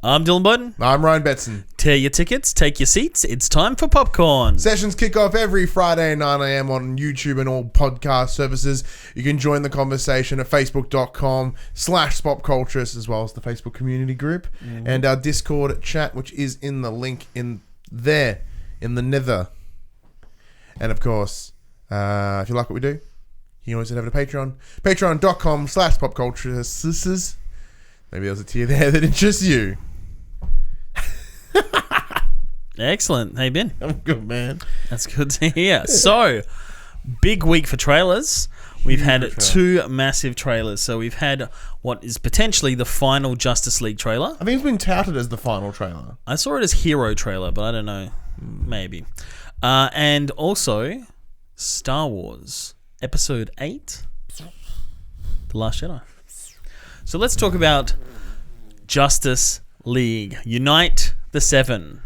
I'm Dylan Bowden. I'm Ryan Betson. Tear your tickets, take your seats. It's time for popcorn. Sessions kick off every Friday at 9 a.m. on YouTube and all podcast services. You can join the conversation at facebook.com/PopCulturists, as well as the Facebook community group and our Discord chat, which is in the link in there, in the nether. And of course, if you like what we do, you can always head over to Patreon. Patreon.com/PopCulturists. Maybe there's a tier there that interests you. Excellent. How you been? I'm good, man. That's good to hear. So, big week for trailers. We've had two massive trailers. So we've had what is potentially the final Justice League trailer. I think it's been touted as the final trailer. I saw it as Hero trailer, but I don't know. Maybe. And also, Star Wars Episode 8, The Last Jedi. So let's talk about Justice League. Unite the Seven.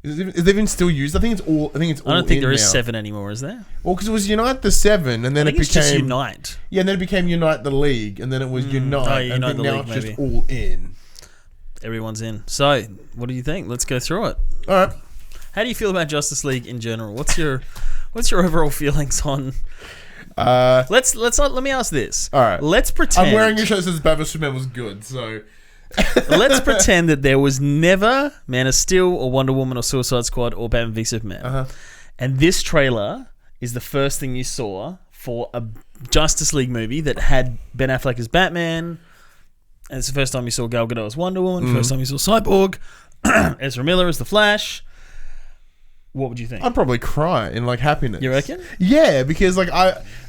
Is it even still used? I think it's all. I don't think there is now. 7 anymore, is there? Well, because it was Unite the Seven, and then it became just Unite. Yeah, and then it became Unite the League, and then it was Unite. Oh, Unite I think the now League, it's just maybe. all in. Everyone's in. So, what do you think? Let's go through it. All right. How do you feel about Justice League in general? What's your overall feelings on? Let me ask this. All right. Let's pretend I'm wearing a shirt that says Batman Superman was good, so. Let's pretend that there was never Man of Steel or Wonder Woman or Suicide Squad or Batman v Superman. And this trailer is the first thing you saw for a Justice League movie that had Ben Affleck as Batman. And it's the first time you saw Gal Gadot as Wonder Woman. First time you saw Cyborg. Ezra Miller as the Flash. What would you think? I'd probably cry in like happiness. You reckon? Yeah, because like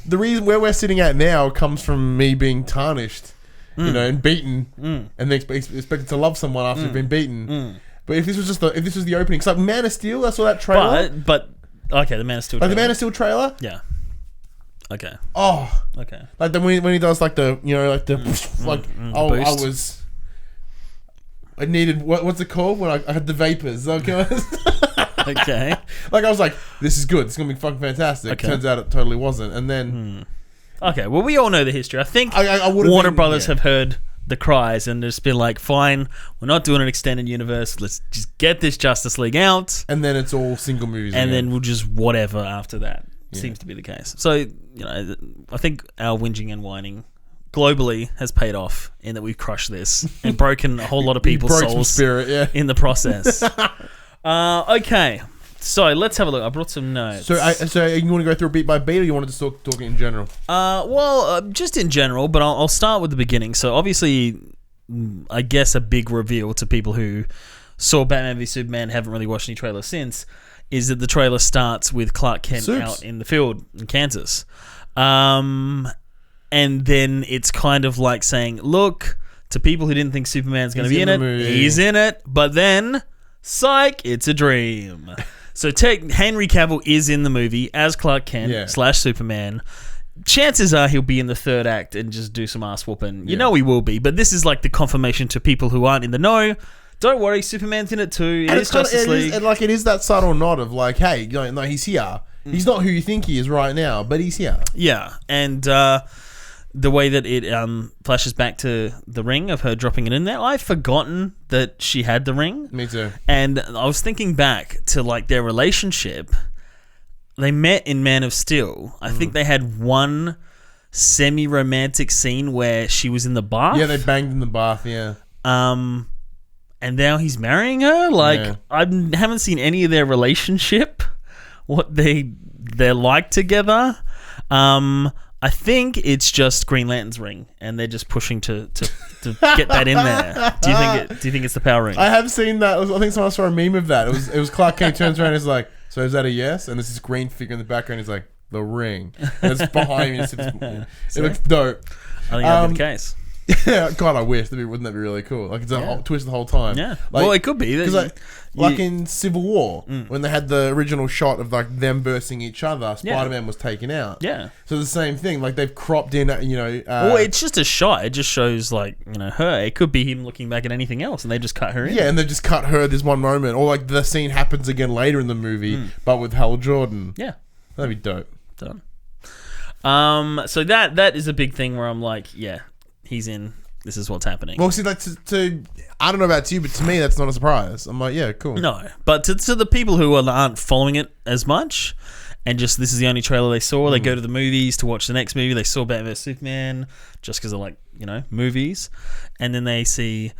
the reason where we're sitting at now comes from me being tarnished. You know, and beaten, and then expected to love someone after you've been beaten. But if this was the opening, so like Man of Steel, I saw that trailer. But okay, the Man of Steel. Like trailer. the Man of Steel trailer. Yeah. Okay. Oh. Okay. Like when he does like the I needed what's it called when I had the vapors. Okay. Okay. Like I was like, this is good. It's gonna be fucking fantastic. Okay. Turns out it totally wasn't, and then. Okay, well, we all know the history. I think I Warner Brothers have heard the cries and just been like, fine, we're not doing an extended universe. Let's just get this Justice League out. And then it's all single movies. And then we'll just whatever after that. Yeah. Seems to be the case. So, I think our whinging and whining globally has paid off in that we've crushed this and broken a whole lot of people's souls spirit, in the process. Okay. So let's have a look. I brought some notes. So you want to go through beat by beat, or you want to just talk in general? Just in general, but I'll start with the beginning. So obviously, I guess a big reveal to people who saw Batman v Superman, haven't really watched any trailers since, is that the trailer starts with Clark Kent out in the field in Kansas, and then it's kind of like saying, look, to people who didn't think Superman's going to be in it, he's in it, but then, psych, it's a dream. So Henry Cavill is in the movie as Clark Kent / Superman. Chances are he'll be in the third act and just do some ass whooping. You know he will be, but this is like the confirmation to people who aren't in the know. Don't worry, Superman's in it too. It is Justice League. It is that subtle nod of like, hey, no, he's here. He's not who you think he is right now, but he's here. Yeah, and the way that it flashes back to the ring of her dropping it in there, I've forgotten that she had the ring. Me too. And I was thinking back to like their relationship. They met in Man of Steel. I think they had one semi-romantic scene where she was in the bath. Yeah, they banged in the bath, yeah. And now he's marrying her? Like, I haven't seen any of their relationship, what they're like together. I think it's just Green Lantern's ring, and they're just pushing to get that in there. Do you think it's the power ring? I have seen that. I think someone saw a meme of that. It was Clark Kent turns around and is like, so is that a yes? And there's this green figure in the background. He's like, the ring. And it's behind me. It looks dope. I think that'd be the case. Yeah, God, I wish. Wouldn't that be really cool? Like, it's a whole twist the whole time. Yeah. Like, well, it could be. Because like in Civil War, when they had the original shot of like them versing each other, Spider-Man was taken out. Yeah. So the same thing. Like they've cropped in, well, it's just a shot. It just shows like, her. It could be him looking back at anything else, and they just cut her in. Yeah, and they just cut her this one moment. Or like the scene happens again later in the movie, but with Hal Jordan. Yeah. That'd be dope. Done. So that is a big thing where I'm like, yeah, he's in. this is what's happening. Well, see, like to I don't know about you, but to me, that's not a surprise. I'm like, yeah, cool. No, but to the people who aren't following it as much, and just this is the only trailer they saw, they go to the movies to watch the next movie. They saw Batman vs Superman just because they're like, movies, and then they see,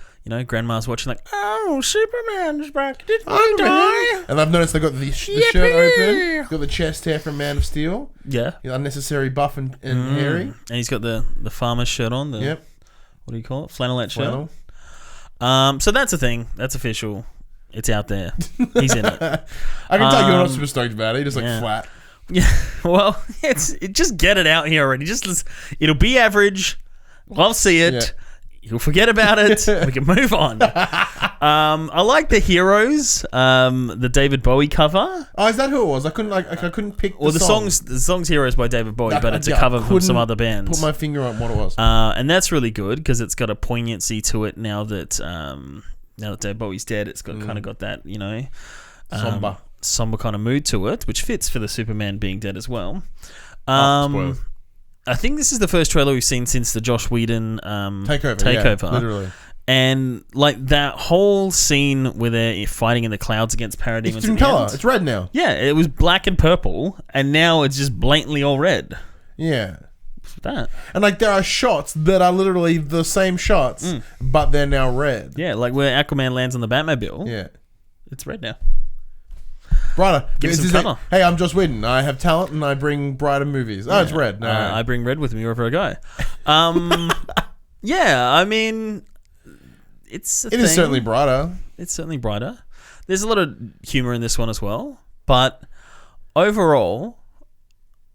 grandma's watching like, oh, Superman's back. Did he die? And I've noticed they got the shirt open, got the chest hair from Man of Steel. Yeah, unnecessary buff and hairy, and he's got the farmer's shirt on. What do you call it? Flannelette shirt. So that's a thing. That's official. It's out there. He's in it. I can tell you're not super stoked about it. You're just flat. Yeah. Well, just get it out here already. It'll be average. I'll see it. Yeah. You'll forget about it. We can move on. I like the Heroes, the David Bowie cover. Oh, is that who it was? I couldn't pick. Well, the song's Heroes by David Bowie, but it's a cover from some other bands. Put my finger on what it was. And that's really good because it's got a poignancy to it now that David Bowie's dead. It's got kind of got that somber kind of mood to it, which fits for the Superman being dead as well. I think this is the first trailer we've seen since the Joss Whedon takeover. Yeah, literally. And like that whole scene where they're fighting in the clouds against parademons. It's in color. It's red now. Yeah, it was black and purple, and now it's just blatantly all red. Yeah. What's with that? And like there are shots that are literally the same shots, but they're now red. Yeah, like where Aquaman lands on the Batmobile. Yeah. It's red now. Brighter. Give some colour. Hey, I'm Joss Whedon. I have talent and I bring brighter movies. Oh, it's red. No. I bring red with me wherever I go. Yeah, I mean, it is certainly brighter. It's certainly brighter. There's a lot of humor in this one as well, but overall,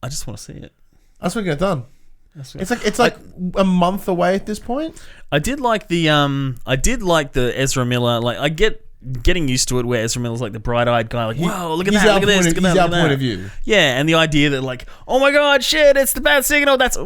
I just want to see it. I just want to get it done. It's like a month away at this point. I did like the Ezra Miller. Like I getting used to it where Ezra Miller's like the bright-eyed guy, like, wow, look at that, look at this, look at that. He's our point of view. Yeah, and the idea that like, oh my god, shit, it's the bat signal. That's,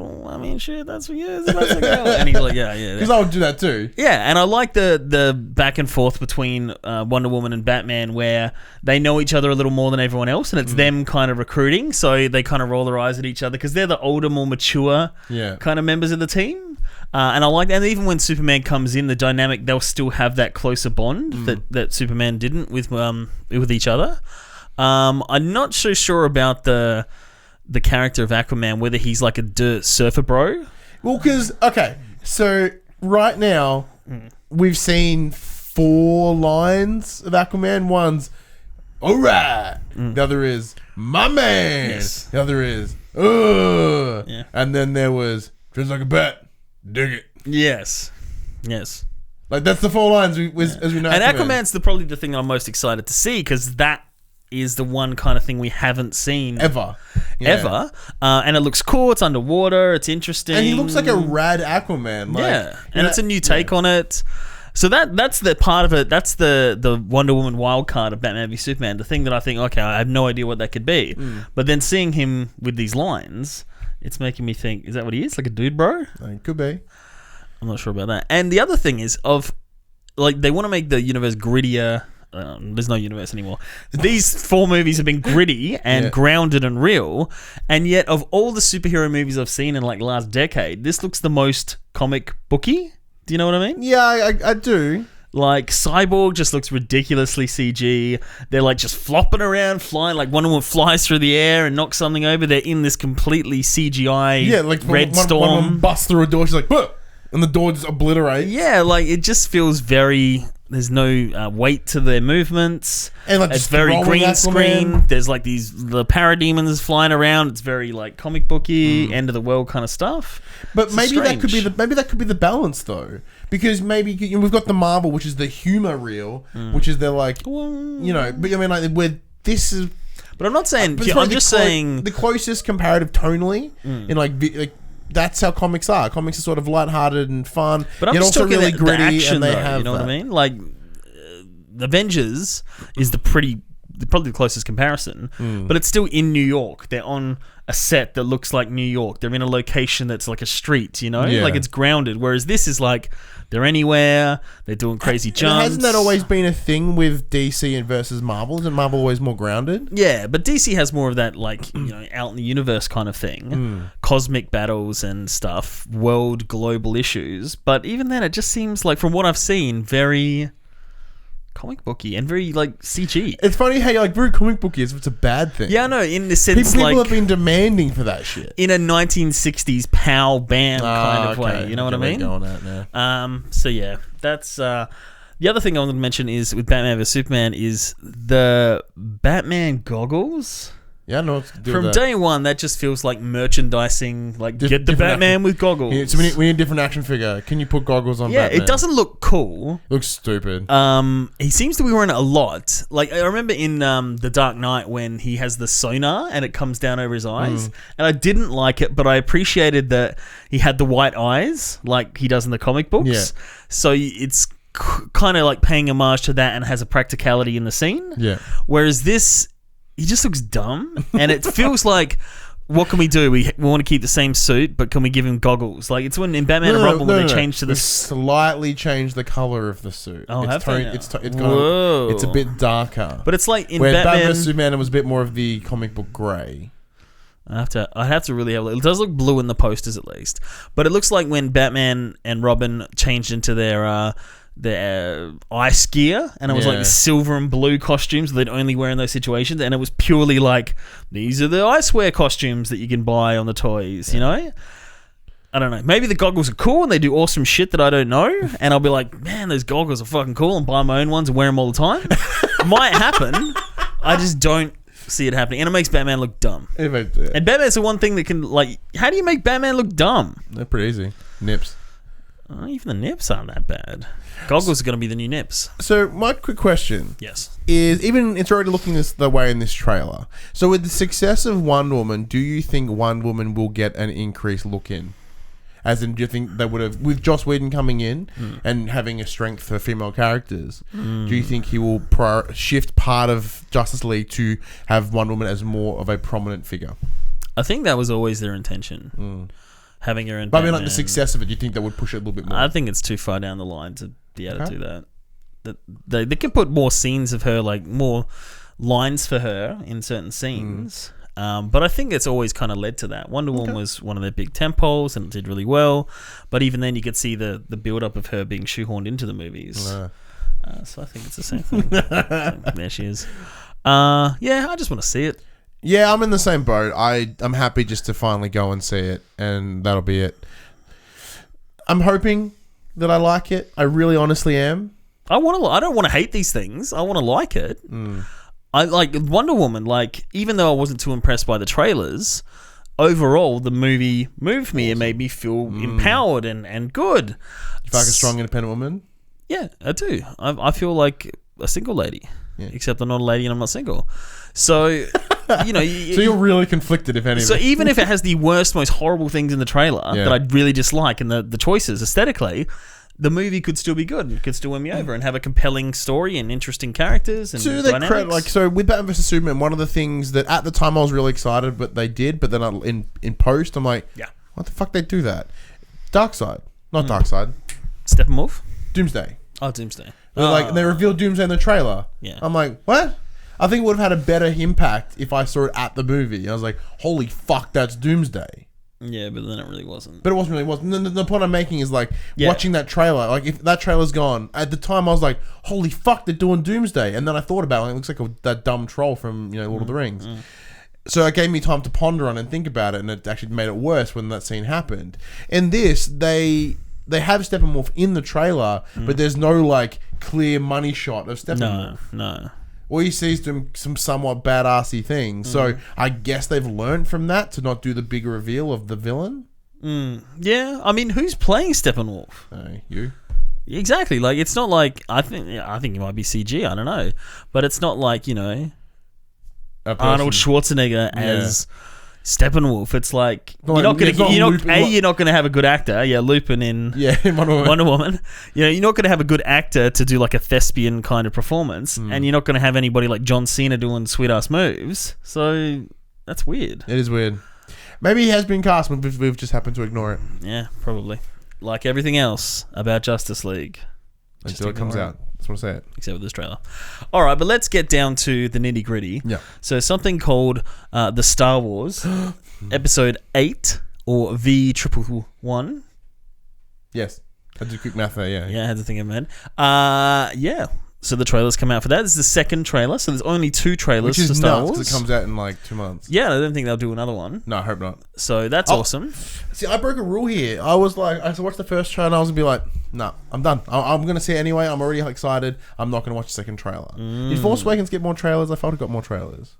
shit, that's for you, it's the bat signal. And he's like, yeah. Because I would do that too. Yeah, and I like the back and forth between Wonder Woman and Batman where they know each other a little more than everyone else, and it's them kind of recruiting, so they kind of roll their eyes at each other because they're the older, more mature kind of members of the team. And I like that. And even when Superman comes in, the dynamic, they'll still have that closer bond that Superman didn't with each other. I'm not so sure about the character of Aquaman, whether he's like a dirt surfer bro. Well, because, okay, so right now, we've seen 4 lines of Aquaman. One's, all right. The other is, my man. Yes. The other is, ugh. Yeah. And then there was, just like a bat. Dig it. Yes. Like that's the 4 lines as we know. And Aquaman's probably the thing I'm most excited to see because that is the one kind of thing we haven't seen ever. And it looks cool. It's underwater. It's interesting. And he looks like a rad Aquaman. Like, and it's a new take on it. So that's the part of it. That's the Wonder Woman wild card of Batman v Superman. The thing that I think, okay, I have no idea what that could be. But then seeing him with these lines, it's making me think, is that what he is? Like a dude bro? It could be. I'm not sure about that. And the other thing is they want to make the universe grittier. There's no universe anymore. These 4 movies have been gritty and grounded and real. And yet of all the superhero movies I've seen in like the last decade, this looks the most comic booky. Do you know what I mean? Yeah, I do. Like Cyborg just looks ridiculously CG. They're like just flopping around, flying. Like Wonder Woman flies through the air and knocks something over. They're in this completely CGI like red storm. One busts through a door. She's like, huh! And the door just obliterates. Yeah, like it just feels very. There's no weight to their movements. And like it's very green screen. There's like the parademons flying around. It's very like comic booky, end of the world kind of stuff. But maybe that could be the balance though, because maybe we've got the Marvel, which is the humor reel, which is they're like, but I mean like where this is. But I'm not saying. I'm just saying the closest comparative tonally in like. That's how comics are. Comics are sort of lighthearted and fun, but I'm yet just also really gritty. Action, and they have, you know what I mean? Like, Avengers is the pretty probably the closest comparison, but it's still in New York. They're on a set that looks like New York. They're in a location that's like a street, you know? Yeah. Like it's grounded. Whereas this is like they're anywhere. They're doing crazy jumps. Hasn't that always been a thing with DC and versus Marvel? Isn't Marvel always more grounded? Yeah, but DC has more of that, like, you know, out in the universe kind of thing. Cosmic battles and stuff. World, global issues. But even then, it just seems like, from what I've seen, very comic booky and very, like, CG. It's funny how you're like, very comic booky as if it's a bad thing. Yeah, I know, in the sense, people like... have been demanding for that shit. In a 1960s pow bam kind of way. You know what I mean? Going at now. So, yeah, that's... the other thing I wanted to mention is, with Batman vs Superman, is the Batman goggles. Yeah, no. It's From day one, that just feels like merchandising. Like, get the Batman with goggles. Yeah, so we need a different action figure. Can you put goggles on Batman? Yeah, it doesn't look cool. Looks stupid. He seems to be wearing it a lot. Like, I remember in The Dark Knight when he has the sonar and it comes down over his eyes. And I didn't like it, but I appreciated that he had the white eyes like he does in the comic books. Yeah. So it's kind of like paying homage to that and has a practicality in the scene. Yeah. Whereas this... He just looks dumb, and it feels like, what can we do? We want to keep the same suit, but can we give him goggles? Like, it's when in Batman and Robin when they change to We've slightly changed the color of the suit. Oh, it's a bit darker. But it's like in where Batman vs Superman, it was a bit more of the comic book grey. I have to really have a look. It does look blue in the posters at least, but it looks like when Batman and Robin changed into their ice gear, and it was like the silver and blue costumes they'd only wear in those situations, and it was purely like, these are the ice wear costumes that you can buy on the toys, you know? I don't know. Maybe the goggles are cool and they do awesome shit that I don't know, and I'll be like, man, those goggles are fucking cool, and buy my own ones and wear them all the time. Might happen. I just don't see it happening, and it makes Batman look dumb. And Batman's the one thing that can, like, how do you make Batman look dumb? They're pretty easy. Nips. Even the nips aren't that bad. Goggles are going to be the new nips. So my quick question, yes, is even it's already looking the way in this trailer. So with the success of Wonder Woman, do you think Wonder Woman will get an increased look in? As in, do you think they would have, with Joss Whedon coming in and having a strength for female characters, do you think he will shift part of Justice League to have Wonder Woman as more of a prominent figure? I think that was always their intention. Having her in But I mean, like, the success of it, do you think that would push it a little bit more? I think it's too far down the line to be able to do that. They can put more scenes of her, like more lines for her in certain scenes. But I think it's always kind of led to that. Wonder Woman was one of their big tentpoles and it did really well. But even then, you could see the build-up of her being shoehorned into the movies. So I think it's the same thing. There she is. Yeah, I just want to see it. Yeah, I'm in the same boat. I'm happy just to finally go and see it, and that'll be it. I'm hoping that I like it. I really honestly am. I don't want to hate these things. I want to like it. I like Wonder Woman. Like, even though I wasn't too impressed by the trailers, overall the movie moved me and made me feel empowered and good. You feel like a strong, independent woman? Yeah, I do. I feel like a single lady. Yeah. Except I'm not a lady and I'm not single. So, you know... so you're really conflicted, if anything. So even if it has the worst, most horrible things in the trailer that I really dislike, and the choices aesthetically, the movie could still be good. It could still win me over and have a compelling story and interesting characters and dynamics. So with Batman vs Superman, one of the things that at the time I was really excited, but they did, but then in post, I'm like, what the fuck they do that? Darkseid. Not Darkseid. Steppenwolf? Doomsday. Oh, Doomsday. They revealed Doomsday in the trailer. Yeah. I'm like, what? I think it would have had a better impact if I saw it at the movie. I was like, holy fuck, that's Doomsday. Yeah, but then it really wasn't. But it wasn't really. The point I'm making is, like, watching that trailer, like, if that trailer's gone, at the time I was like, holy fuck, they're doing Doomsday. And then I thought about it, and it looks like that dumb troll from, Lord of the Rings. So it gave me time to ponder on and think about it, and it actually made it worse when that scene happened. In this, they have Steppenwolf in the trailer, but there's no, like, clear money shot of Steppenwolf. No. All you see is doing some somewhat badassy things. So I guess they've learned from that to not do the big reveal of the villain. Yeah, I mean, who's playing Steppenwolf? You. Exactly. Like, it's not like I think it might be CG. I don't know, but it's not like Arnold Schwarzenegger as Steppenwolf. It's like No, you're not it's not Lupin. you're not gonna have a good actor. Yeah, Lupin in Wonder Woman. You're not gonna have a good actor to do like a thespian kind of performance, and you're not gonna have anybody like John Cena doing sweet ass moves. So that's weird. It is weird. Maybe he has been cast, but we've just happened to ignore it. Yeah, probably. Like everything else about Justice League. Until it comes out. Just want to say it. Except with this trailer. All right, but let's get down to the nitty gritty. Yeah. So something called the Star Wars Episode 8 or V111. Yes. I did quick math there, yeah. Yeah, I had to think of it. Yeah. So the trailers come out for that. This is the second trailer, so there's only 2 trailers Which for is Star nuts, Wars. 'cause it comes out in like 2 months. Yeah, I don't think they'll do another one. No, I hope not. So that's awesome. See, I broke a rule here. I was like, I watched the first trailer and I was going to be like, nah, I'm done. I'm going to see it anyway. I'm already excited. I'm not going to watch the second trailer. Did Force Awakens get more trailers? I felt it got more trailers.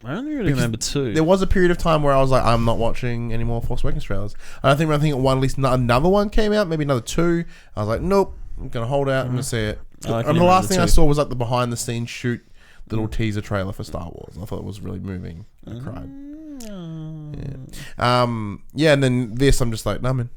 I only really remember 2. There was a period of time where I was like, I'm not watching any more Force Awakens trailers. And I think when at least another one came out, maybe another 2, I was like, nope, I'm going to hold out. I'm going to see it. And the last thing I saw was like the behind the scenes shoot little teaser trailer for Star Wars. I thought it was really moving. I cried. Yeah. And then this, I'm just like, nah, man.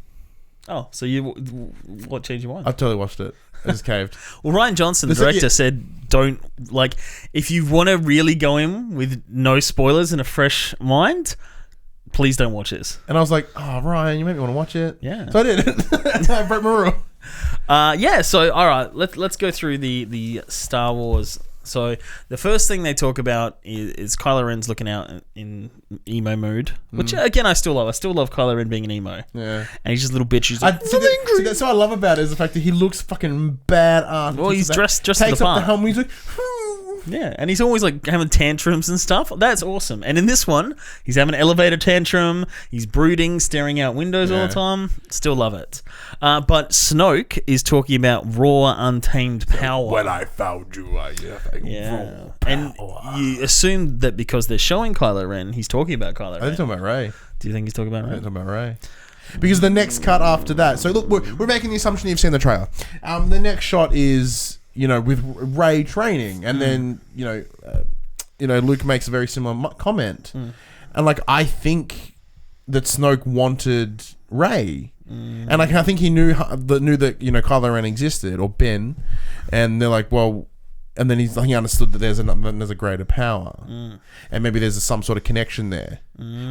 Oh, so what changed your mind? I totally watched it. I just caved. Well, Rian Johnson, the director, said, don't, like, if you want to really go in with no spoilers and a fresh mind, please don't watch this. And I was like, oh, Ryan, you made me want to watch it. Yeah. So I did. I broke my rule. Yeah, so, all right, let's go through the Star Wars. So the first thing they talk about is Kylo Ren's looking out in emo mood, which again I still love. I still love Kylo Ren being an emo. Yeah, and he's just a little bitch. He's like, that's what I love about it is the fact that he looks fucking badass. Well, he's dressed takes to the up part. the helmet. He's like, yeah, and he's always like having tantrums and stuff. That's awesome. And in this one, he's having an elevator tantrum. He's brooding, staring out windows all the time. Still love it. But Snoke is talking about raw, untamed power. When I found you, I have raw power. And you assume that because they're showing Kylo Ren, he's talking about Kylo Ren. I think he's talking about Rey. Do you think he's talking about Rey? I think he's talking about Rey. Because the next cut after that. So look, we're making the assumption you've seen the trailer. The next shot is, with Rey training, and then Luke makes a very similar comment, and like I think that Snoke wanted Rey, and like I think he knew that Kylo Ren existed, or Ben, and they're like, well, and then he understood that there's a greater power, and maybe there's some sort of connection there,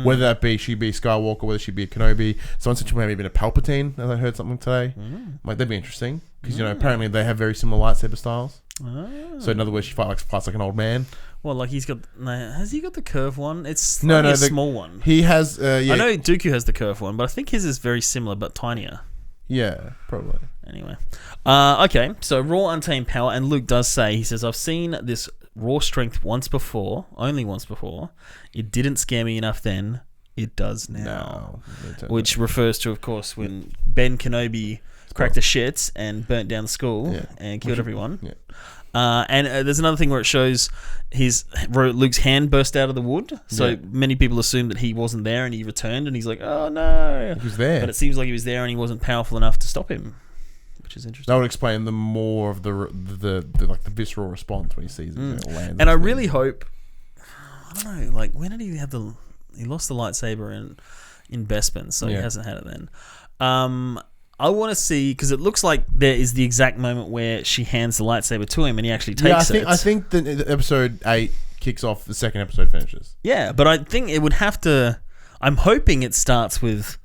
whether that be she be Skywalker, whether she be a Kenobi. Someone said she maybe been a Palpatine, as I heard something today. Like that'd be interesting because apparently they have very similar lightsaber styles. So in other words, she fights like an old man. Well, like has he got the curve one? It's the small one. He has. I know Dooku has the curve one, but I think his is very similar but tinier. Yeah, probably. Anyway, okay. So raw, untamed power, and Luke does say, he says, "I've seen this raw strength once before, only once before. It didn't scare me enough then. It does now." Which refers to, of course, when Ben Kenobi cracked the shits and burnt down the school and killed everyone. Yeah. And there's another thing where it shows Luke's hand burst out of the wood. So many people assume that he wasn't there and he returned, and he's like, "Oh no!" He was there, but it seems like he was there and he wasn't powerful enough to stop him, which is interesting. That would explain the more of the visceral response when he sees it. And I really hope, I don't know, like when did he have he lost the lightsaber in Bespin, so he hasn't had it then. I want to see, because it looks like there is the exact moment where she hands the lightsaber to him and he actually takes it. I think the episode 8 kicks off, the second episode finishes. Yeah, but I think it would have to... I'm hoping it starts with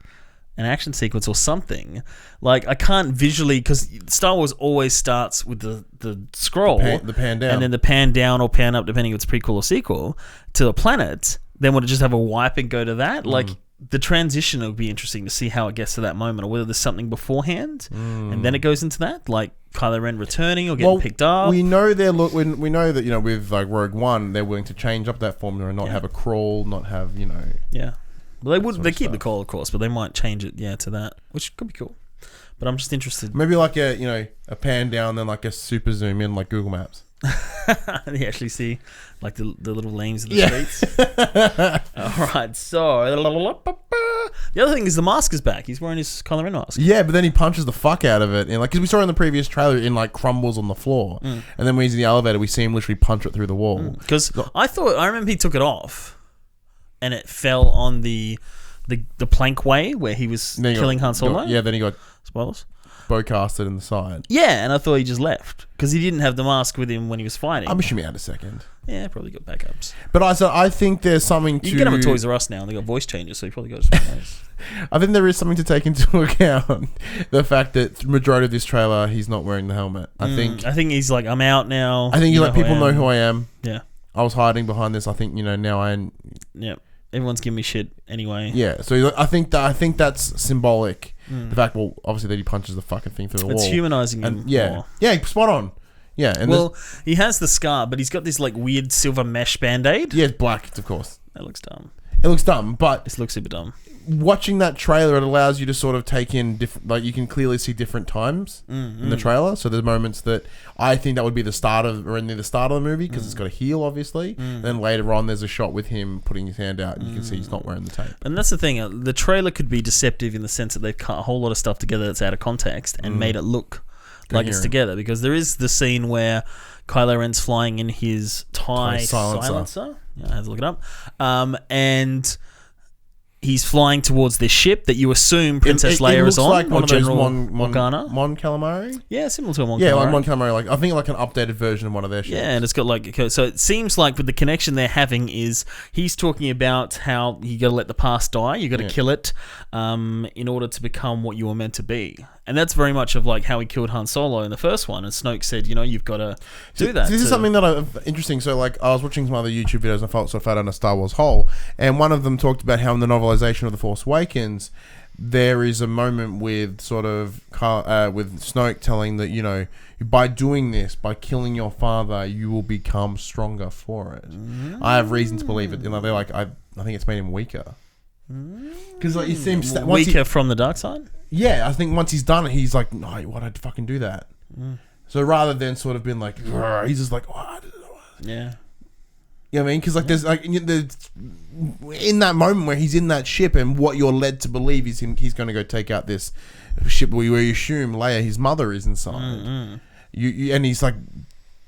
an action sequence or something. Like, I can't visually... Because Star Wars always starts with the scroll. The pan down. And then the pan down or pan up, depending if it's prequel or sequel, to a planet. Then would it just have a wipe and go to that? Like... The transition would be interesting to see how it gets to that moment, or whether there's something beforehand and then it goes into that, like Kylo Ren returning or getting picked up. We know we know that with like Rogue One, they're willing to change up that formula and not have a crawl, not have Yeah, well they keep the call, of course, but they might change it to that, which could be cool. But I'm just interested. Maybe like a pan down, then like a super zoom in, like Google Maps. You actually see like the little lanes of the streets. Alright, so the other thing is the mask is back. He's wearing his Kylo Ren mask. Yeah, but then he punches the fuck out of it, and because we saw in the previous trailer, it like crumbles on the floor, and then when he's in the elevator, we see him literally punch it through the wall. Because I remember he took it off, and it fell on the plankway where he was killing Han Solo. Then he got spoilers. bowcasted in the side. Yeah, and I thought he just left because he didn't have the mask with him when he was fighting. I'm assuming he had a second. Yeah, probably got backups. But I think there's something to... You can get him at Toys R Us now, and they got voice changes, so you probably got something else. I think there is something to take into account. The fact that the majority of this trailer, he's not wearing the helmet. I think he's like, I'm out now. I think you let people know who I am. Yeah. I was hiding behind this. I think, now I am... Yeah. Everyone's giving me shit anyway. Yeah, so I think that's symbolic. The fact, well, obviously that he punches the fucking thing through the wall. It's humanizing him more. Yeah, spot on. Yeah, and he has the scar, but he's got this like weird silver mesh band-aid. Yeah, it's black, of course. That looks dumb. It looks dumb, but This looks super dumb. Watching that trailer, it allows you to sort of take in different, like you can clearly see different times in the trailer. So there's moments that I think that would be the start of the movie because it's got a heel, obviously. Then later on, there's a shot with him putting his hand out, and you can see he's not wearing the tape. And that's the thing. The trailer could be deceptive in the sense that they've cut a whole lot of stuff together that's out of context and made it look like it's together. Because there is the scene where Kylo Ren's flying in his TIE silencer. Yeah, I had to look it up. And he's flying towards this ship that you assume Princess Leia is on, like or General Morgana. Mon Calamari? Yeah, similar to a Mon Calamari. Yeah, like Mon Calamari. I think like an updated version of one of their ships. Yeah, and it's got like... So it seems like with the connection they're having is he's talking about how you got to let the past die, you got to kill it in order to become what you were meant to be. And that's very much of like how he killed Han Solo in the first one. And Snoke said, you've got to do that. This is something that interesting. So like I was watching some other YouTube videos and I felt so fat on a Star Wars hole. And one of them talked about how in the novelization of The Force Awakens, there is a moment with sort of with Snoke telling that, by doing this, by killing your father, you will become stronger for it. I have reason to believe it. They're like, I think it's made him weaker. Because like, he seems weaker from the dark side? Yeah, I think once he's done it, he's like, no, why'd I fucking do that? So rather than sort of being like, he's just like, yeah. You know what I mean? Because like there's like in that moment where he's in that ship and what you're led to believe is he's going to go take out this ship where you assume Leia, his mother, is inside. You and he's like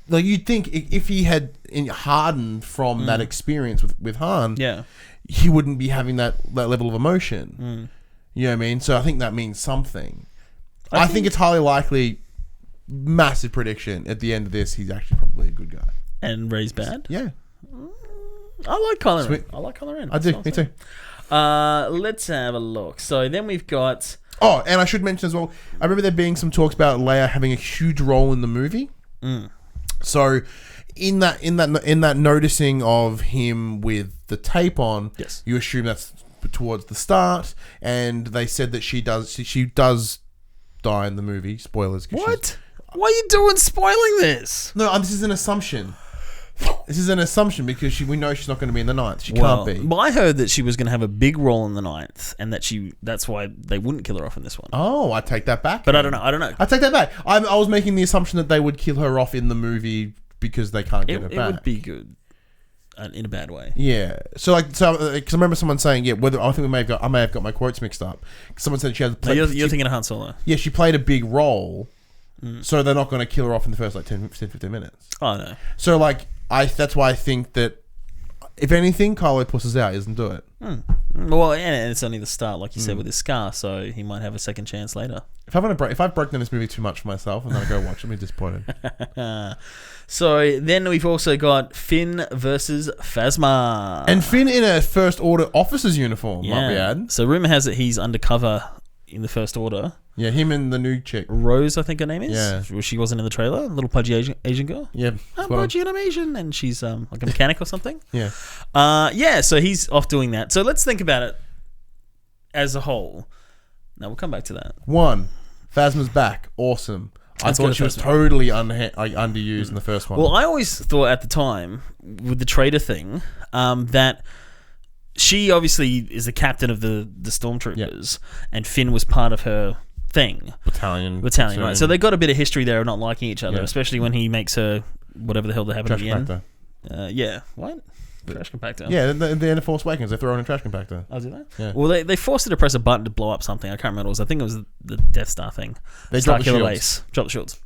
you'd think if he had hardened from that experience with Han, he wouldn't be having that level of emotion. You know what I mean? So I think that means something. I think it's highly likely, massive prediction, at the end of this, he's actually probably a good guy. And Rey's bad? Yeah. I like Kylo Ren. I like Kylo Ren. I do. Me too. Let's have a look. So then we've got... Oh, and I should mention as well, I remember there being some talks about Leia having a huge role in the movie. So in that noticing of him with the tape on, you assume that's towards the start, and they said that she does die in the movie. Spoilers. What? Why are you doing spoiling this? No, this is an assumption. This is an assumption because we know she's not going to be in the ninth. She can't be. Well, I heard that she was going to have a big role in the ninth, and that's why they wouldn't kill her off in this one. Oh, I take that back. But I don't know. I take that back. I was making the assumption that they would kill her off in the movie because they can't get her back. It would be good. In a bad way. Yeah. So because I remember someone saying, I may have got my quotes mixed up. Someone said she has. You're thinking of Han Solo. Yeah, she played a big role, so they're not going to kill her off in the first 10-15 minutes. Oh no. So that's why I think that if anything, Kylo pushes out, he doesn't do it. Well, and it's only the start, like you said, with his scar, so he might have a second chance later. If I've broken this movie too much for myself and then I go watch it, I'll be disappointed. So then we've also got Finn versus Phasma. And Finn in a First Order officer's uniform, might we add. So rumour has it he's undercover in the First Order. Yeah, him and the new chick. Rose, I think her name is. Yeah. She wasn't in the trailer. Little pudgy Asian girl. Yeah. I'm pudgy and I'm Asian. And she's like a mechanic or something. Yeah. So he's off doing that. So let's think about it as a whole. Now, we'll come back to that. 1, Phasma's back. Awesome. I thought she was totally underused in the first one. Well, I always thought at the time, with the traitor thing, that she obviously is the captain of the stormtroopers, and Finn was part of her thing. Battalion, right? So they got a bit of history there of not liking each other, especially when he makes her whatever the hell they have at the end. Yeah. What? Trash compactor. Yeah, the end of Force Awakens, they throw in a trash compactor. Oh, did they? Yeah. Well, they forced her to press a button to blow up something. I can't remember what it was. I think it was the Death Star thing. They dropped the shields. Base. Drop the shields.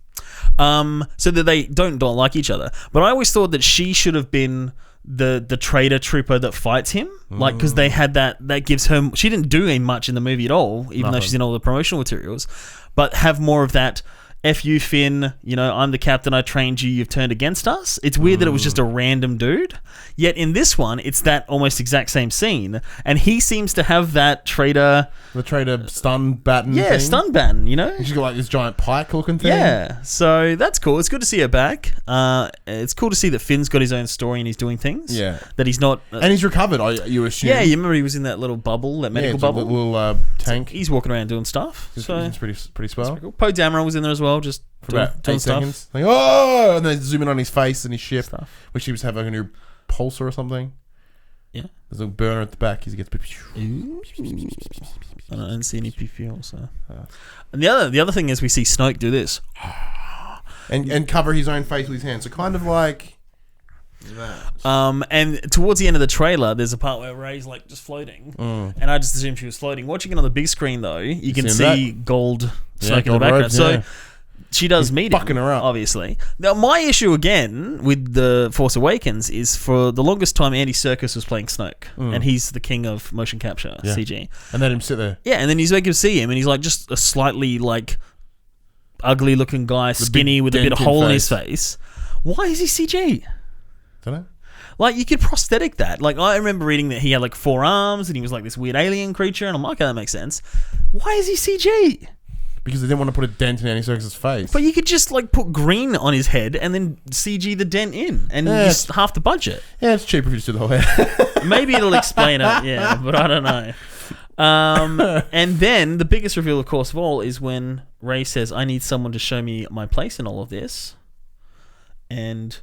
So that they don't like each other. But I always thought that she should have been the traitor trooper that fights him, like, because they had that gives her, she didn't do much in the movie at all, even though she's in all the promotional materials, but have more of that. F you, Finn, I'm the captain, I trained you, you've turned against us. It's weird that it was just a random dude. Yet in this one, it's that almost exact same scene. And he seems to have that traitor... The traitor stun baton Yeah, thing. stun baton, She's got like this giant pike looking thing. Yeah, so that's cool. It's good to see her back. It's cool to see that Finn's got his own story and he's doing things. Yeah. That he's not... and he's recovered, you assume. Yeah, you remember he was in that little bubble, that medical bubble? A little tank. So he's walking around doing stuff. It's So pretty swell. cool. Poe Dameron was in there as well, just For doing about 8 stuff. seconds. Like, oh! And then zoom in on his face and his ship, Stuff. which he was having a new pulsar or something. Yeah. There's a burner at the back. He gets... I didn't see any PPL, so... And the other thing is we see Snoke do this. and cover his own face with his hand. So kind of like that. And towards the end of the trailer, there's a part where Rey's like just floating, and I just assumed she was floating. Watching it on the big screen though, you can see gold Snoke in the background. Robes, so she does meet fucking him, her up. obviously. Now my issue again with the Force Awakens is for the longest time Andy Serkis was playing Snoke, and he's the king of motion capture CG. And let him sit there. Yeah, and then he's making him see him, and he's like just a slightly like ugly looking guy, skinny with a bit of hole in his face. Why is he CG? Don't know. Like, you could prosthetic that. Like, I remember reading that he had like 4 arms and he was like this weird alien creature, and I'm like, okay, that makes sense. Why is he CG? Because they didn't want to put a dent in Andy Serkis' face. But you could just like put green on his head and then CG the dent in, and just half the budget. Yeah, it's cheaper if you just do the whole head. Maybe it'll explain it, yeah, but I don't know. And then the biggest reveal, of course, of all is when Rey says, I need someone to show me my place in all of this. And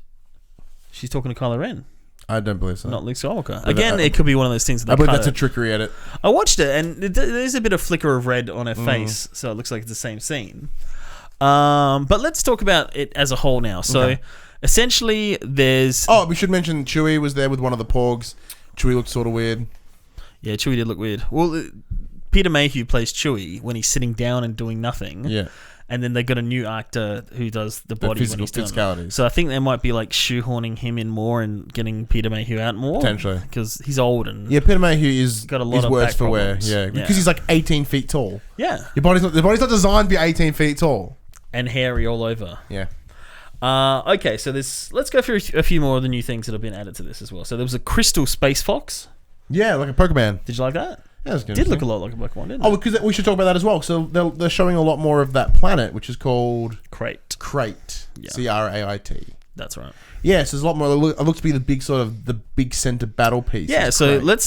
she's talking to Kylo Ren, I don't believe so. not Luke Skywalker. Again, it could be one of those things that I they believe cut that's a it. trickery edit. I watched it, and there's a bit of flicker of red on her face, so it looks like it's the same scene. But let's talk about it as a whole now. So, essentially, there's... Oh, we should mention Chewie was there with one of the Porgs. Chewie looked sort of weird. Yeah, Chewie did look weird. Well, Peter Mayhew plays Chewie when he's sitting down and doing nothing. Yeah. And then they got a new actor who does the body when he's doing it. So I think they might be like shoehorning him in more and getting Peter Mayhew out more. Potentially. Because he's old and... Yeah, Peter Mayhew is got a lot of worse back for wear. problems. Yeah, because he's like 18 feet tall. Yeah. The body's not designed to be 18 feet tall. And hairy all over. Yeah. Okay, so let's go through a few more of the new things that have been added to this as well. So there was a crystal space fox. Yeah, like a Pokemon. Did you like that? Yeah, that's good. Did look a lot like a Pokemon, didn't it? Oh, because we should talk about that as well. So they're showing a lot more of that planet, which is called Crate. Yeah. Crait. That's right. Yeah, so there's a lot more. It looks to be the big center battle piece. Yeah, so Crate. let's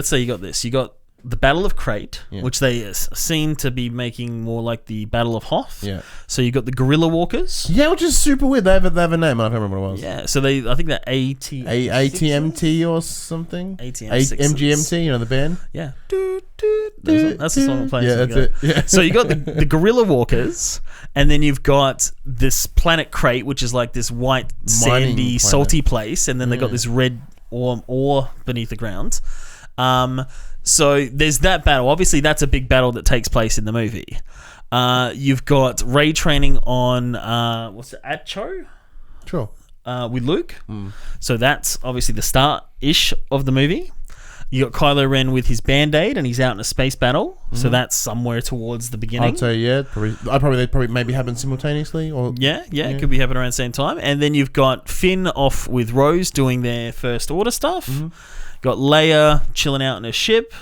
say you got this. You got the Battle of Crate, Yeah. which they seem to be making more like the Battle of Hoth. Yeah. So you got the Guerrilla Walkers. Yeah, which is super weird. They have a name. I don't remember what it was. Yeah. So I think they're ATMT or something. ATM MGMT. You know the band. Yeah. That's the song I'm playing. Yeah, that's it. Yeah. So you got the Guerrilla Walkers, and then you've got this planet Crate, which is like this white, sandy, planet. salty place, and then they got this red ore beneath the ground. So there's that battle. Obviously, that's a big battle that takes place in the movie. You've got Rey training on what's it, Atcho? Sure. With Luke. So that's obviously the start-ish of the movie. You got Kylo Ren with his Band-Aid, and he's out in a space battle. So that's somewhere towards the beginning. I'd say yeah. They probably maybe happen simultaneously, or Yeah, it could be happening around the same time. And then you've got Finn off with Rose doing their First Order stuff. Got Leia chilling out in her ship,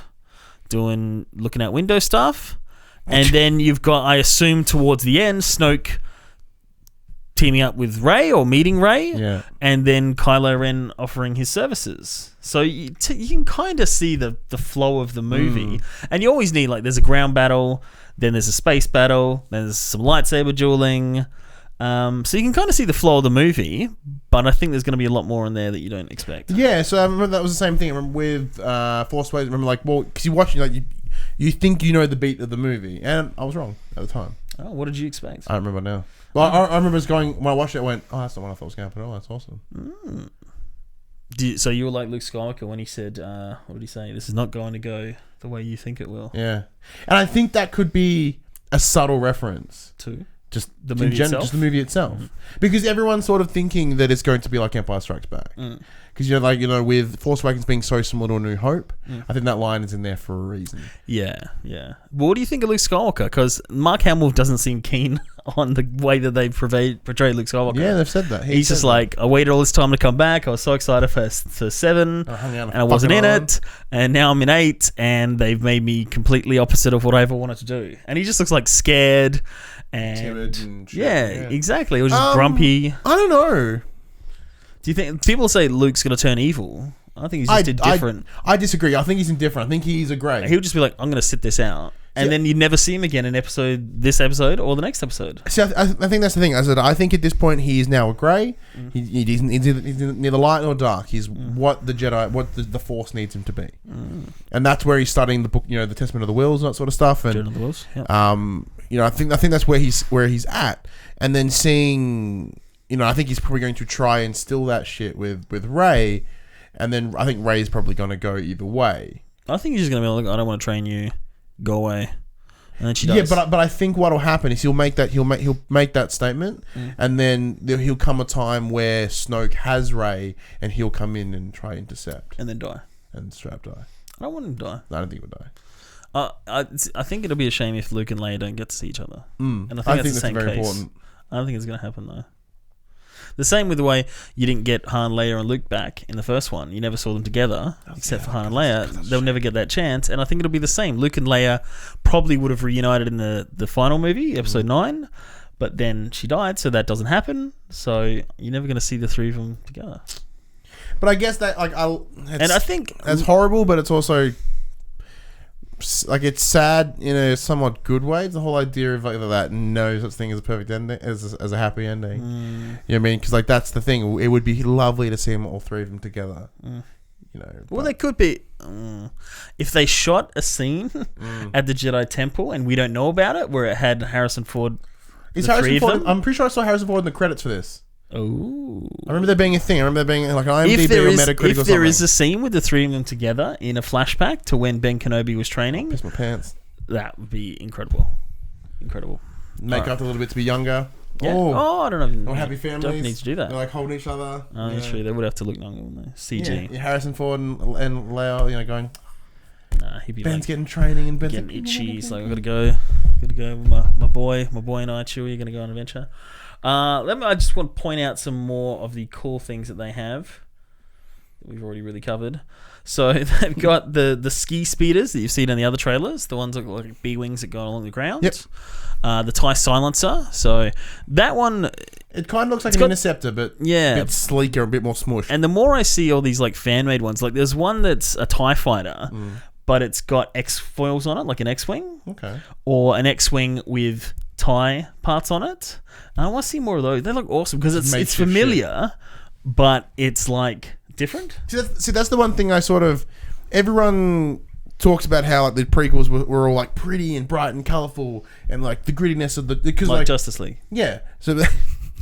looking out window stuff. And then you've got, I assume, towards the end, Snoke teaming up with Rey or meeting Rey. Yeah. And then Kylo Ren offering his services. So you can kind of see the flow of the movie. And you always need, like, there's a ground battle, then there's a space battle, then there's some lightsaber dueling. So you can kind of see the flow of the movie, but I think there's going to be a lot more in there that you don't expect. Yeah, so I remember that was the same thing. I remember with Force Awakens. I remember, like, well, because you're watching, like, you think you know the beat of the movie, and I was wrong at the time. Oh, what did you expect? I don't remember now. Well, I remember going when I watched it. I went, "Oh, that's not what I thought was going to happen." Oh, that's awesome. So you were like Luke Skywalker when he said, "What did he say? This is not going to go the way you think it will." Yeah, and I think that could be a subtle reference To Just The movie itself? just the movie itself, because everyone's sort of thinking that it's going to be like Empire Strikes Back. Because with Force Awakens being so similar to A New Hope, I think that line is in there for a reason. Yeah. Well, what do you think of Luke Skywalker? Because Mark Hamill doesn't seem keen on the way that they portrayed Luke Skywalker. Yeah, they've said that. He's just like, I waited all this time to come back. I was so excited for 7, and I wasn't in it. And now I'm in 8, and they've made me completely opposite of what I ever wanted to do. And he just looks like scared and timid and shit. Yeah, exactly. It was just grumpy. I don't know. Do you think people say Luke's going to turn evil? I think he's just indifferent. I disagree. I think he's indifferent. I think he's a grey. He'll just be like, I'm going to sit this out. And then you never see him again in this episode or the next episode. See, I think that's the thing. I think at this point he is now a grey. He's neither light nor dark. He's what the Jedi, what the Force needs him to be. And that's where he's studying the book, the Testament of the Wills and that sort of stuff. And Journal of the Wills. Yeah. I think that's where he's at. And then seeing, I think he's probably going to try and instill that shit with Rey. And then I think Rey's probably going to go either way. I think he's just going to be like, I don't want to train you. Go away. And then she does. Yeah, but I think what'll happen is he'll make that statement, and then he'll come a time where Snoke has Rey, and he'll come in and try to intercept, and then die, and straight die. I don't want him to die. I don't think he would die. I think it'll be a shame if Luke and Leia don't get to see each other. And I think that's the same very case. important. I don't think it's going to happen though. The same with the way you didn't get Han, Leia, and Luke back in the first one. You never saw them together, except for Han and Leia. They'll never get that chance, and I think it'll be the same. Luke and Leia probably would have reunited in the final movie, Episode 9, but then she died, so that doesn't happen. So you're never going to see the three of them together. But I guess that and I think that's horrible, but it's also it's sad in a somewhat good way. It's the whole idea of that no such thing as a perfect ending, as a happy ending. You know what I mean? Because that's the thing. It would be lovely to see them, all three of them together. Well, they could be if they shot a scene at the Jedi Temple and we don't know about it, where it had Harrison Ford. I'm pretty sure I saw Harrison Ford in the credits for this. Oh, I remember there being a thing. I remember there being like an IMDb or Metacritic. If there is a scene with the three of them together in a flashback to when Ben Kenobi was training, I'll piss my pants. That would be incredible. Make up a little bit to be younger. Yeah. Oh, I don't know. Or happy families. Don't need to do that. They're like holding each other. Oh, that's true. They would have to look younger, wouldn't they? CG. Yeah, Harrison Ford and Leia, going. Nah, he'd be Ben's getting training and Ben's getting itchy. He's like, I gotta go with my boy and I, Chewie, gonna go on an adventure. I just want to point out some more of the cool things that they have that we've already really covered. So they've got the ski speeders that you've seen in the other trailers, the ones that look like B-wings that go along the ground. Yep. The TIE silencer. So that one, it kind of looks like an interceptor, but a bit sleeker, a bit more smushed. And the more I see all these like fan-made ones, like there's one that's a TIE fighter, but it's got X-foils on it, like an X-wing. Okay. Or an X-wing with TIE parts on it. And I want to see more of those. They look awesome because it's familiar, but it's like different. See, that's the one thing I sort of... Everyone talks about how like the prequels were all like pretty and bright and colourful and like the grittiness of the... Because like Justice League. Yeah. So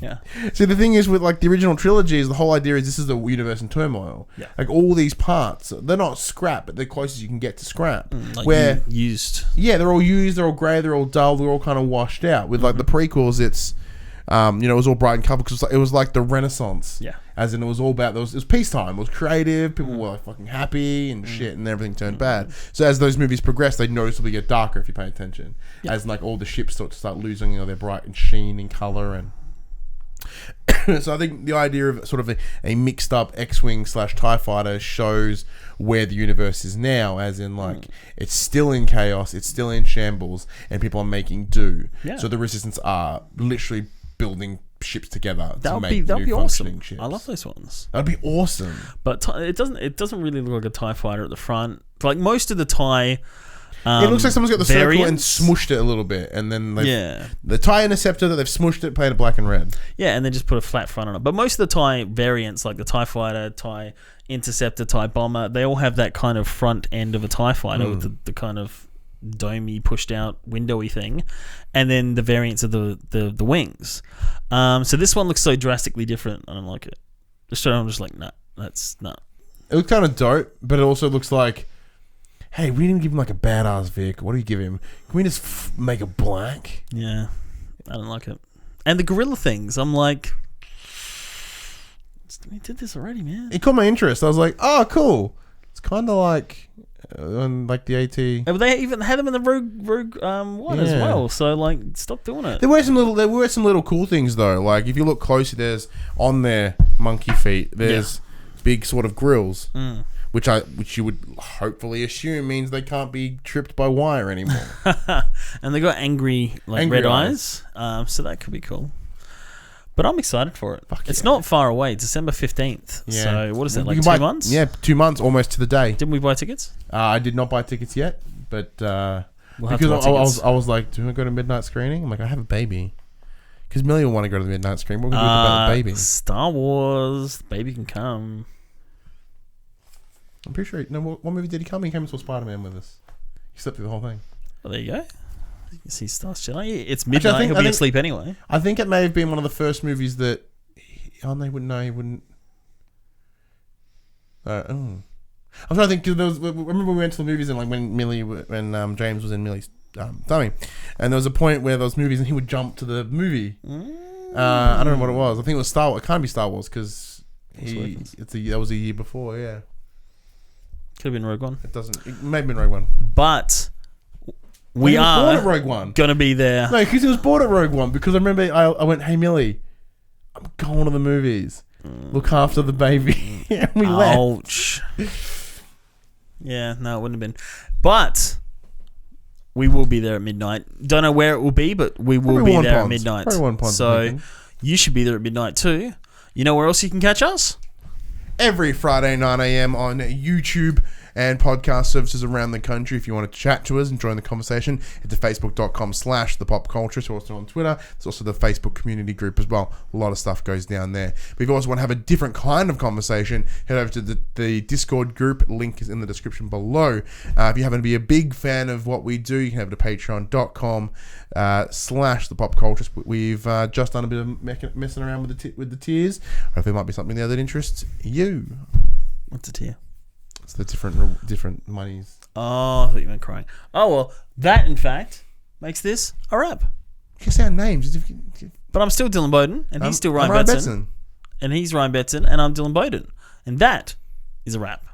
yeah. So the thing is with like the original trilogies, the whole idea is this is the universe in turmoil. Yeah. Like all these parts, they're not scrap, but they're close as you can get to scrap. Like where used. Yeah, they're all used, they're all grey, they're all dull, they're all kind of washed out. With like the prequels, it's it was all bright and colourful because it was like the Renaissance. Yeah. As in it was all about, it was peacetime, it was creative, people were like fucking happy and shit, and everything turned bad. So as those movies progress, they noticeably get darker if you pay attention. Yeah. As like all the ships start losing their bright and sheen and colour and... So I think the idea of sort of a mixed up X-Wing / TIE fighter shows where the universe is now, as in like it's still in chaos, it's still in shambles, and people are making do. Yeah. So the Resistance are literally building ships together to make new functioning ships. I love those ones. That'd be awesome. But it doesn't really look like a TIE fighter at the front. Like most of the TIE... it looks like someone's got the variants. circle and smushed it a little bit, and then the TIE Interceptor that they've smushed it, painted black and red. Yeah, and then just put a flat front on it. But most of the TIE variants, like the TIE Fighter, TIE Interceptor, TIE Bomber, they all have that kind of front end of a TIE Fighter with the kind of domey, pushed out, windowy thing, and then the variants of the wings. So this one looks so drastically different. I don't like it. I'm just like, nah, that's not. It looks kind of dope, but it also looks like, hey, we didn't give him like a badass Vic. What do you give him? Can we just make it black? Yeah. I don't like it. And the gorilla things, I'm like, we did this already, man. It caught my interest. I was like, oh, cool. It's kind of like the AT. But they even had them in the Rogue one as well. So like, stop doing it. There were some little cool things though. Like if you look closely, there's on their monkey feet. There's big sort of grills, which you would hopefully assume means they can't be tripped by wire anymore. And they got angry red eyes. So that could be cool. But I'm excited for it. It's not far away. December 15th. Yeah. So what is that, like 2 months? Yeah, 2 months, almost to the day. Didn't we buy tickets? I did not buy tickets yet, but we'll because I was like, do I go to midnight screening? I'm like, I have a baby. Because Millie will want to go to the midnight screening. What are we going to do about the baby? Star Wars. The baby can come. I'm pretty sure. No, what movie did he come? He came and saw Spider-Man with us. He slept through the whole thing. Well, there you go. You can see Star Jedi. It's midnight. Actually, he'll be asleep anyway. I think it may have been one of the first movies that. He wouldn't. I'm trying to think because remember we went to the movies and like when James was in Millie's tummy, and there was a point where those movies and he would jump to the movie. I don't know what it was. I think it was Star Wars. It can't be Star Wars because that was a year before. Yeah, could have been Rogue One. It may have been Rogue One, but. We are going to be there. No, because he was bored at Rogue One. Because I remember I went, hey, Millie, I'm going to the movies. Look after the baby. And we left. Ouch. Yeah, no, it wouldn't have been. But we will be there at midnight. Don't know where it will be, but we will be there at midnight. So you should be there at midnight too. You know where else you can catch us? Every Friday, 9 a.m. on YouTube and podcast services around the country. If you want to chat to us and join the conversation, head to facebook.com/thepopculturists. Also on Twitter. There's also the Facebook community group as well. A lot of stuff goes down there. But if you also want to have a different kind of conversation, head over to the Discord group. Link is in the description below. If you happen to be a big fan of what we do, you can head over to patreon.com/thepopculturists. We've just done a bit of messing around with the tiers. Or if there might be something there that interests you. What's a tier? It's the different monies. Oh, I thought you meant crying. Oh, well, that, in fact, makes this a wrap. You can say our names. But I'm still Dylan Bowden, and he's still Ryan Betson. And he's Ryan Betson, and I'm Dylan Bowden. And that is a wrap.